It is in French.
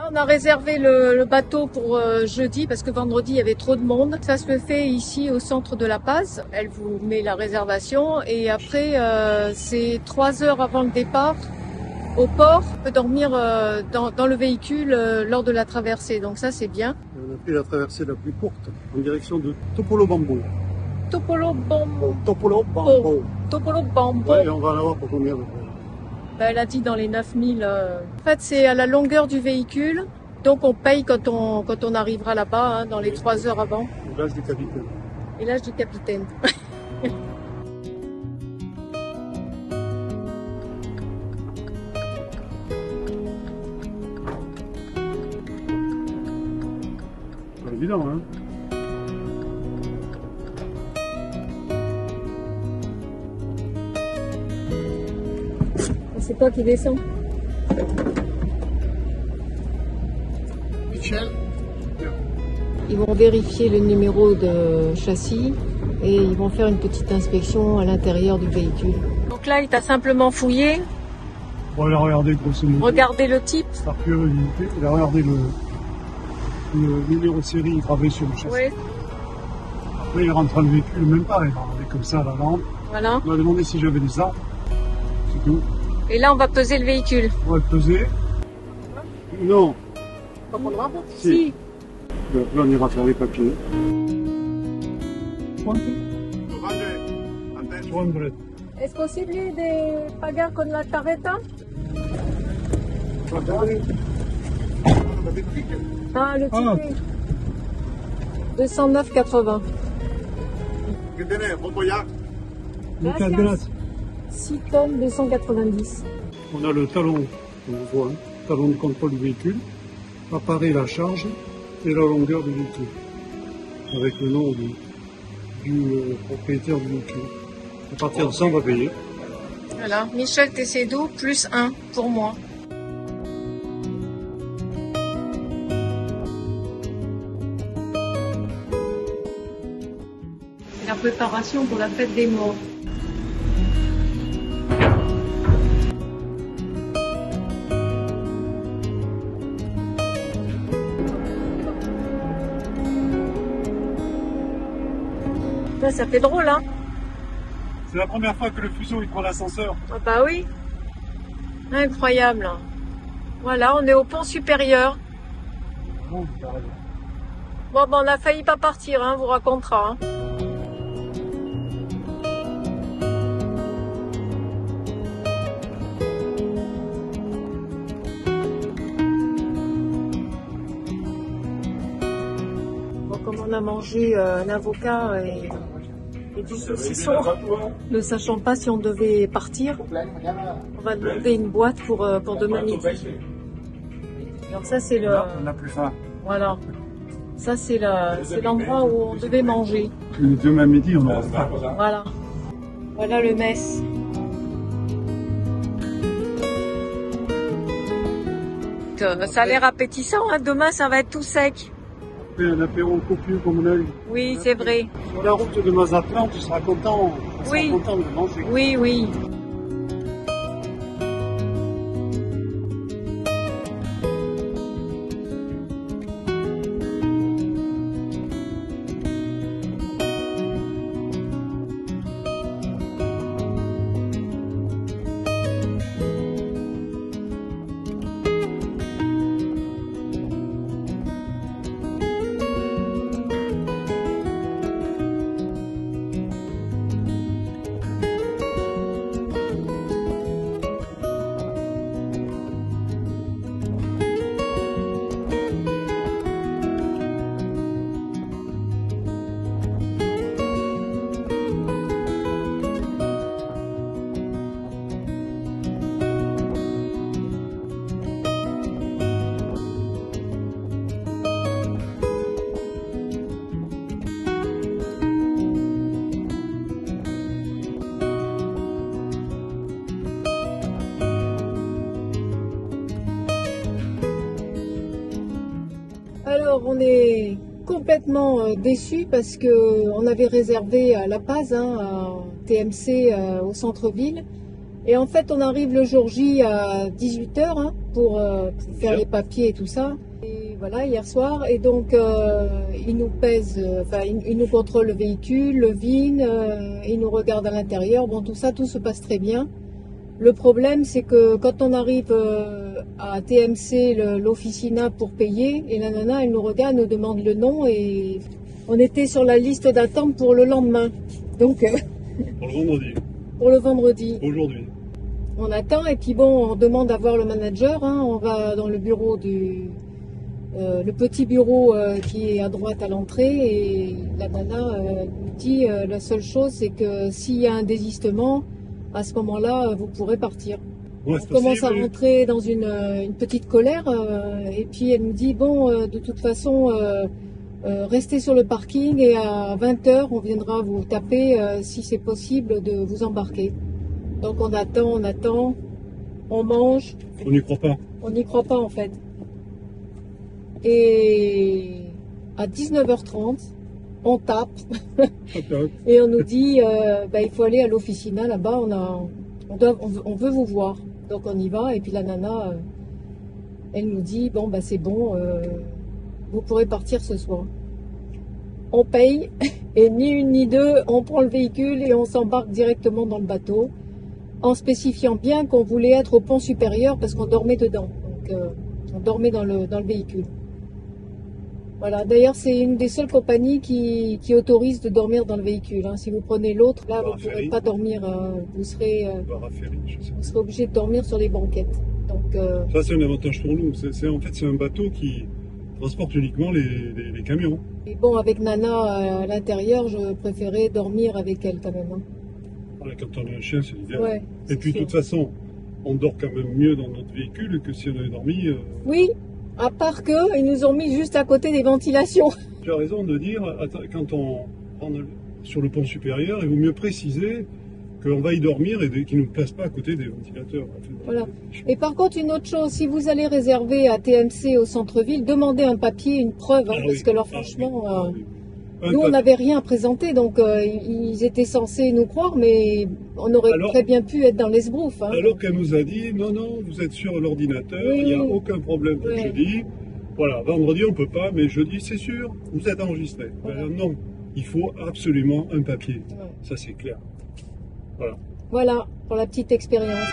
On a réservé le bateau pour jeudi parce que vendredi il y avait trop de monde. Ça se fait ici au centre de La Paz. Elle vous met la réservation et après c'est 3 heures avant le départ au port. On peut dormir dans le véhicule lors de la traversée. Donc ça c'est bien. On a pris la traversée la plus courte en direction de Topolobampo. Topolobampo. Ouais, et on va l'avoir pour combien? Elle a dit dans les 9000. En fait, c'est à la longueur du véhicule. Donc, on paye quand on arrivera là-bas, dans les 3 heures avant. Et l'âge du capitaine. Et l'âge du capitaine. C'est évident, hein? C'est toi qui descends. Michel? Ils vont vérifier le numéro de châssis et ils vont faire une petite inspection à l'intérieur du véhicule. Donc là, il t'a simplement fouillé. Bon, il a regardé grosso modo. Regardez le type. Par curiosité, il a regardé le numéro de série gravé sur le châssis. Oui. Après, il rentre dans le véhicule, même pas, il a regardé comme ça à la lampe. Voilà. Il m'a demandé si j'avais des armes. C'est tout. Et là, on va peser le véhicule. On va le peser. Non. Si. Là, on ira faire les papiers. 200. ¿Es posible de pagar con la tarjeta? Ah, le ticket. 209,80. Muchas gracias. 6 tonnes, 290. On a le talon, on voit, talon de contrôle du véhicule, appareil la charge et la longueur du véhicule, avec le nom du propriétaire du véhicule. À partir de ça, on va payer. Voilà, Michel Tessédou, plus 1 pour moi. La préparation pour la fête des morts. Ça fait drôle, hein? C'est la première fois que le fuseau il prend l'ascenseur. Ah bah oui. Incroyable. Voilà, on est au pont supérieur. Bon, Bon, ben, on a failli pas partir, hein, vous racontera. Hein. Bon, comme on a mangé un avocat et du saucisson, ne sachant pas si on devait partir, on va demander une boîte pour demain midi. Alors ça c'est le... on n'a plus faim. Voilà. Ça c'est l'endroit où on devait manger. Demain midi, on aura faim. Voilà. Voilà le mess. Ça a l'air appétissant, hein. Demain ça va être tout sec. Après un apéro copieux comme on a eu. Oui, c'est vrai. Sur la route de Mazatlan, tu seras content, Oui. content de manger. Oui, oui. Alors on est complètement déçus parce que on avait réservé à La Paz, à TMC au centre-ville, Et en fait, on arrive le jour J à 18h pour faire Bien. les papiers et tout ça. Et voilà, hier soir. Et donc, ils nous pèsent, ils nous contrôlent le véhicule, le VIN, ils nous regardent à l'intérieur. Bon, tout ça, tout se passe très bien. Le problème, c'est que quand on arrive à TMC, l'officina pour payer, et la nana, elle nous regarde, nous demande le nom, et on était sur la liste d'attente pour le lendemain. Donc, Pour le vendredi, pour le vendredi. aujourd'hui. On attend et puis bon, on demande à voir le manager. On va dans le bureau le petit bureau qui est à droite à l'entrée et la nana nous dit la seule chose c'est que s'il y a un désistement, à ce moment-là, vous pourrez partir. Ouais, On commence à rentrer dans une petite colère et puis elle nous dit bon, de toute façon, restez sur le parking et à 20h, on viendra vous taper si c'est possible de vous embarquer. Donc on attend, on mange, On n'y croit pas. on n'y croit pas en fait. Et à 19h30, on tape et on nous dit il faut aller à l'officina là-bas, on veut vous voir. Donc on y va et puis la nana, elle nous dit bon c'est bon, vous pourrez partir ce soir. On paye et ni une ni deux, on prend le véhicule et on s'embarque directement dans le bateau. En spécifiant bien qu'on voulait être au pont supérieur parce qu'on dormait dedans. Donc, on dormait dans le véhicule. Voilà. D'ailleurs, c'est une des seules compagnies qui autorise de dormir dans le véhicule. Si vous prenez l'autre, là, vous ne pourrez pas dormir. Vous serez obligé de dormir sur les banquettes. Donc, ça, c'est un avantage pour nous. En fait, c'est un bateau qui transporte uniquement les camions. Et bon, avec Nana à l'intérieur, je préférais dormir avec elle quand même. Quand on a un chien, c'est l'idéal. Ouais, et puis, de toute façon, on dort quand même mieux dans notre véhicule que si on avait dormi. Oui, à part qu'ils nous ont mis juste à côté des ventilations. Tu as raison de dire, quand on prend sur le pont supérieur, il vaut mieux préciser qu'on va y dormir et qu'ils ne nous placent pas à côté des ventilateurs. Voilà. Et par contre, une autre chose, si vous allez réserver à TMC au centre-ville, demandez un papier, une preuve, parce que alors franchement... Nous, on n'avait rien à présenter, donc ils étaient censés nous croire, mais on aurait très bien pu être dans l'esbrouf. Alors qu'elle nous a dit, non, vous êtes sur l'ordinateur, il n'y a aucun problème pour jeudi. Voilà, vendredi, on ne peut pas, mais jeudi, c'est sûr, vous êtes enregistré. Voilà. Non, il faut absolument un papier. Ouais. Ça, c'est clair. Voilà. Voilà, pour la petite expérience.